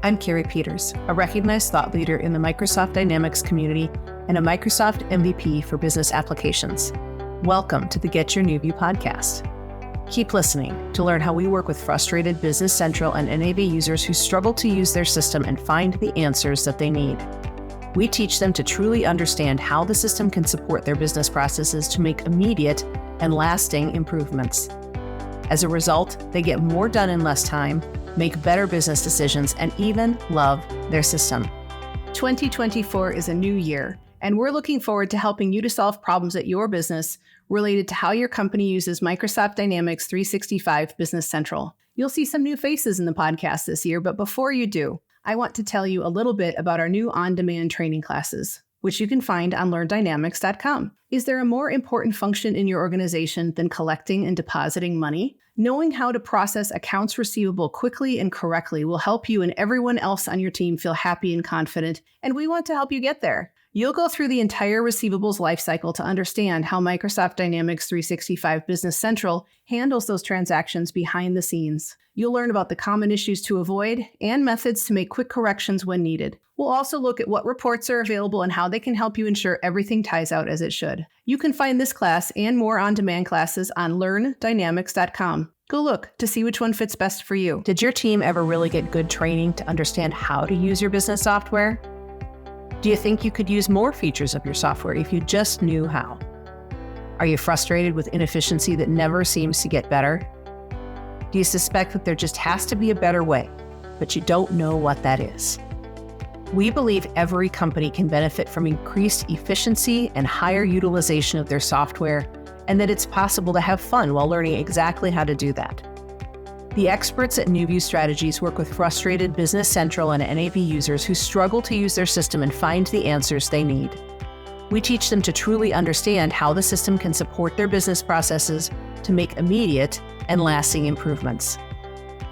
I'm Kerry Peters, a recognized thought leader in the Microsoft Dynamics community and a Microsoft MVP for business applications. Welcome to the Get Your New View podcast. Keep listening to learn how we work with frustrated Business Central and NAV users who struggle to use their system and find the answers that they need. We teach them to truly understand how the system can support their business processes to make immediate and lasting improvements. As a result, they get more done in less time, make better business decisions, and even love their system. 2024 is a new year, and we're looking forward to helping you to solve problems at your business related to how your company uses Microsoft Dynamics 365 Business Central. You'll see some new faces in the podcast this year, but before you do, I want to tell you a little bit about our new on-demand training classes, which you can find on learndynamics.com. Is there a more important function in your organization than collecting and depositing money? Knowing how to process accounts receivable quickly and correctly will help you and everyone else on your team feel happy and confident, and we want to help you get there. You'll go through the entire receivables lifecycle to understand how Microsoft Dynamics 365 Business Central handles those transactions behind the scenes. You'll learn about the common issues to avoid and methods to make quick corrections when needed. We'll also look at what reports are available and how they can help you ensure everything ties out as it should. You can find this class and more on-demand classes on learndynamics.com. Go look to see which one fits best for you. Did your team ever really get good training to understand how to use your business software? Do you think you could use more features of your software if you just knew how? Are you frustrated with inefficiency that never seems to get better? Do you suspect that there just has to be a better way, but you don't know what that is? We believe every company can benefit from increased efficiency and higher utilization of their software, and that it's possible to have fun while learning exactly how to do that. The experts at New View Strategies work with frustrated Business Central and NAV users who struggle to use their system and find the answers they need. We teach them to truly understand how the system can support their business processes to make immediate and lasting improvements.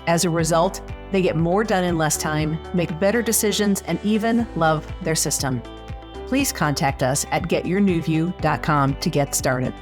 As a result, they get more done in less time, make better decisions, and even love their system. Please contact us at getyournewview.com to get started.